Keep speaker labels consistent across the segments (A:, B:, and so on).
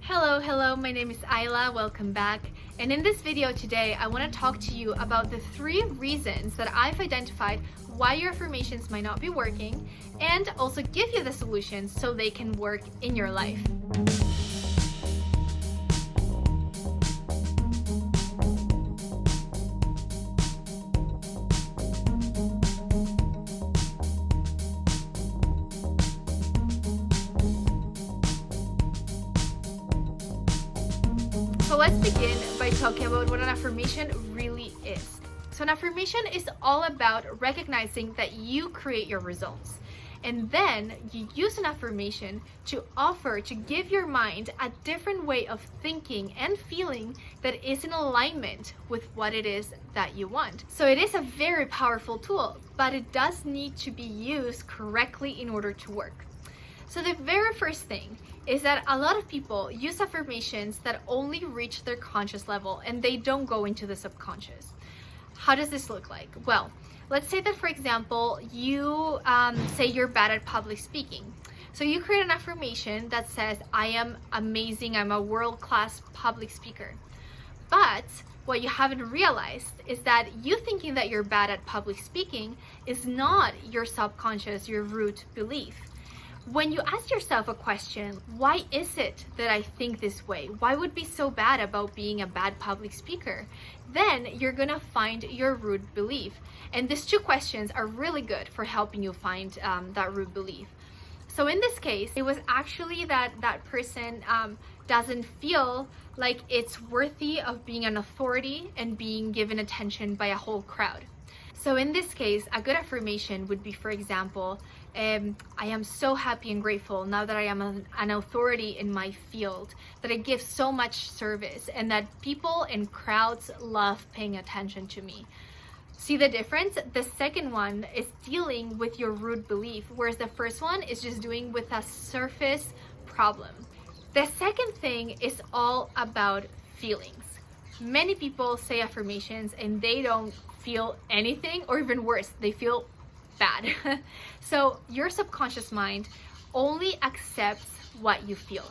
A: Hello, my name is Ayla, welcome back. And in this video today, I want to talk to you about the 3 reasons that I've identified why your affirmations might not be working, and also give you the solutions so they can work in your life. So let's begin by talking about what an affirmation really is. So an affirmation is all about recognizing that you create your results. And then you use an affirmation to give your mind a different way of thinking and feeling that is in alignment with what it is that you want. So it is a very powerful tool, but it does need to be used correctly in order to work. So the very first thing is that a lot of people use affirmations that only reach their conscious level and they don't go into the subconscious. How does this look like? Well, let's say that, for example, you say you're bad at public speaking. So you create an affirmation that says, I am amazing, I'm a world-class public speaker. But what you haven't realized is that you thinking that you're bad at public speaking is not your subconscious, your root belief. When you ask yourself a question, why is it that I think this way? Why would it be so bad about being a bad public speaker? Then you're gonna find your root belief. And these 2 questions are really good for helping you find that root belief. So in this case, it was actually that person doesn't feel like it's worthy of being an authority and being given attention by a whole crowd. So in this case, a good affirmation would be, for example, I am so happy and grateful now that I am an authority in my field, that I give so much service and that people and crowds love paying attention to me. See the difference? The second one is dealing with your root belief, whereas the first one is just doing with a surface problem. The second thing is all about feelings. Many people say affirmations and they don't feel anything, or even worse, they feel bad. So your subconscious mind only accepts what you feel.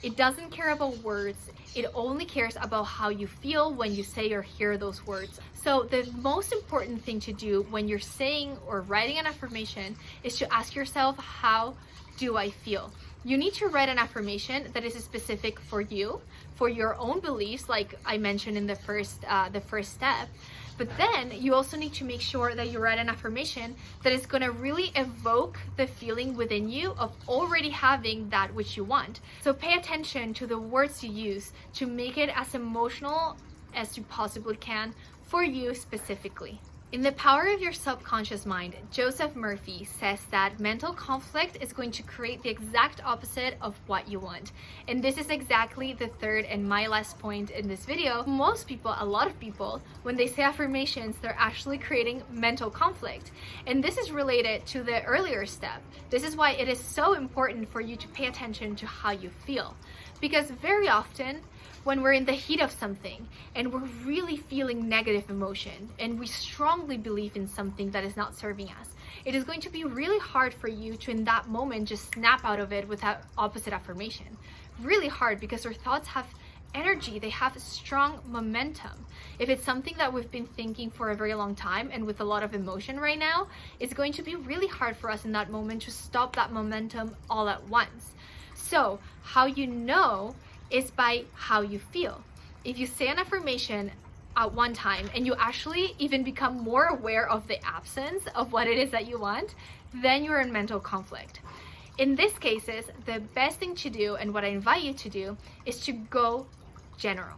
A: It doesn't care about words. It only cares about how you feel when you say or hear those words. So the most important thing to do when you're saying or writing an affirmation is to ask yourself, how do I feel? You need to write an affirmation that is specific for you, for your own beliefs, like I mentioned in the first step. But then you also need to make sure that you write an affirmation that is going to really evoke the feeling within you of already having that which you want. So pay attention to the words you use to make it as emotional as you possibly can for you specifically. In The Power of Your Subconscious Mind, Joseph Murphy says that mental conflict is going to create the exact opposite of what you want. And this is exactly the third and my last point in this video. Most people, a lot of people, when they say affirmations, they're actually creating mental conflict. And this is related to the earlier step. This is why it is so important for you to pay attention to how you feel. Because very often, when we're in the heat of something and we're really feeling negative emotion and we strongly believe in something that is not serving us, it is going to be really hard for you to in that moment just snap out of it with that opposite affirmation. Really hard, because our thoughts have energy, they have strong momentum. If it's something that we've been thinking for a very long time and with a lot of emotion right now, it's going to be really hard for us in that moment to stop that momentum all at once. So how you know is by how you feel. If you say an affirmation at one time and you actually even become more aware of the absence of what it is that you want, then you're in mental conflict. In these cases, the best thing to do, and what I invite you to do, is to go general.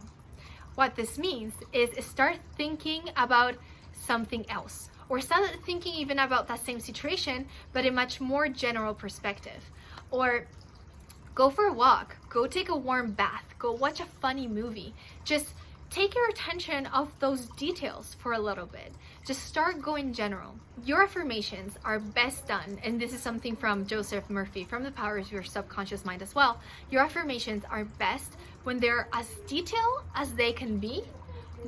A: What this means is start thinking about something else, or start thinking even about that same situation, but in a much more general perspective. Or go for a walk, go take a warm bath, go watch a funny movie. Just take your attention off those details for a little bit. Just start going general. Your affirmations are best done, and this is something from Joseph Murphy from The Power of Your Subconscious Mind as well. Your affirmations are best when they're as detailed as they can be,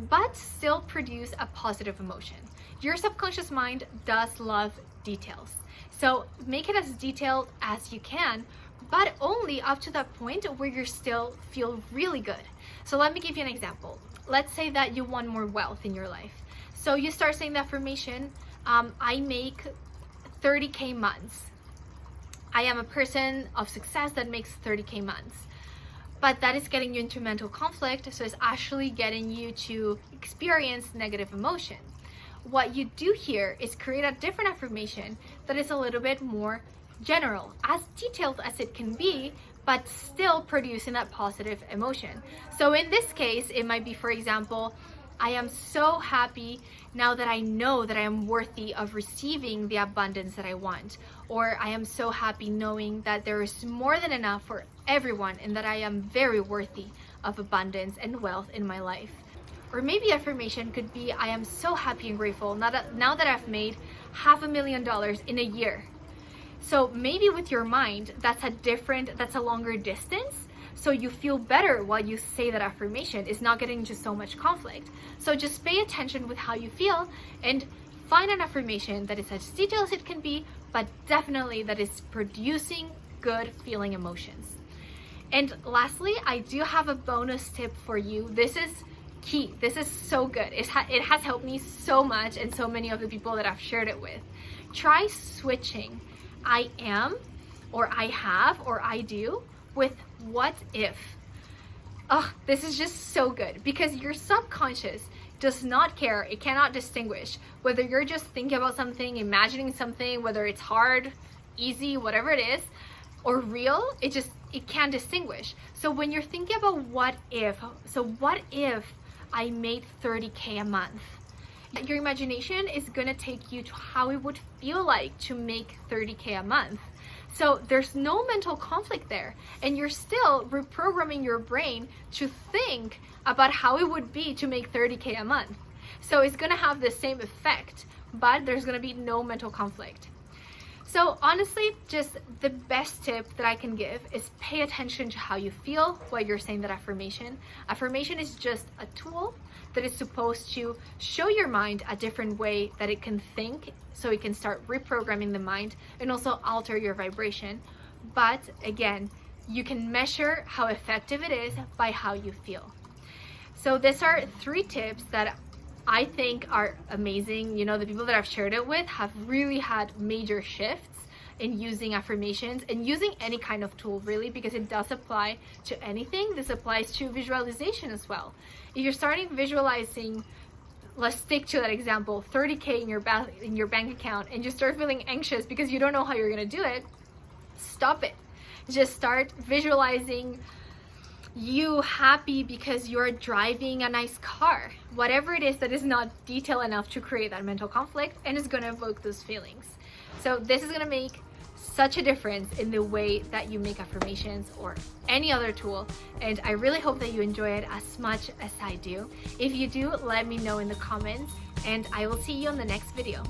A: but still produce a positive emotion. Your subconscious mind does love details. So make it as detailed as you can, but only up to that point where you still feel really good. So let me give you an example. Let's say that you want more wealth in your life. So you start saying the affirmation, I make 30K months. I am a person of success that makes 30K months. But that is getting you into mental conflict, so it's actually getting you to experience negative emotion. What you do here is create a different affirmation that is a little bit more general, as detailed as it can be, but still producing that positive emotion. So in this case, it might be, for example, I am so happy now that I know that I am worthy of receiving the abundance that I want. Or I am so happy knowing that there is more than enough for everyone and that I am very worthy of abundance and wealth in my life. Or maybe affirmation could be, I am so happy and grateful now that I've made $500,000 in a year. So maybe with your mind, that's a longer distance. So you feel better while you say that affirmation. Is not getting into so much conflict. So just pay attention with how you feel and find an affirmation that is as detailed as it can be, but definitely that is producing good feeling emotions. And lastly, I do have a bonus tip for you. This is key. This is so good. It has helped me so much and so many of the people that I've shared it with. Try switching I am, or I have, or I do with what if. Oh, this is just so good because your subconscious does not care. It cannot distinguish whether you're just thinking about something, imagining something, whether it's hard, easy, whatever it is, or real. It can't distinguish. So when you're thinking about what if I made 30K a month? Your imagination is gonna take you to how it would feel like to make 30K a month. So there's no mental conflict there, and you're still reprogramming your brain to think about how it would be to make 30K a month. So it's gonna have the same effect, but there's gonna be no mental conflict. So honestly, just the best tip that I can give is pay attention to how you feel while you're saying that affirmation. Affirmation is just a tool that is supposed to show your mind a different way that it can think, so it can start reprogramming the mind and also alter your vibration. But again, you can measure how effective it is by how you feel. So these are 3 tips that I think are amazing. You know, the people that I've shared it with have really had major shifts in using affirmations and using any kind of tool, really, because it does apply to anything. This applies to visualization as well. If you're starting visualizing, let's stick to that example, 30K in your bank account, and you start feeling anxious because you don't know how you're gonna do it, stop it. Just start visualizing you happy because you're driving a nice car. Whatever it is that is not detailed enough to create that mental conflict and is gonna evoke those feelings. So this is gonna make such a difference in the way that you make affirmations or any other tool, and I really hope that you enjoy it as much as I do. If you do, let me know in the comments, and I will see you on the next video.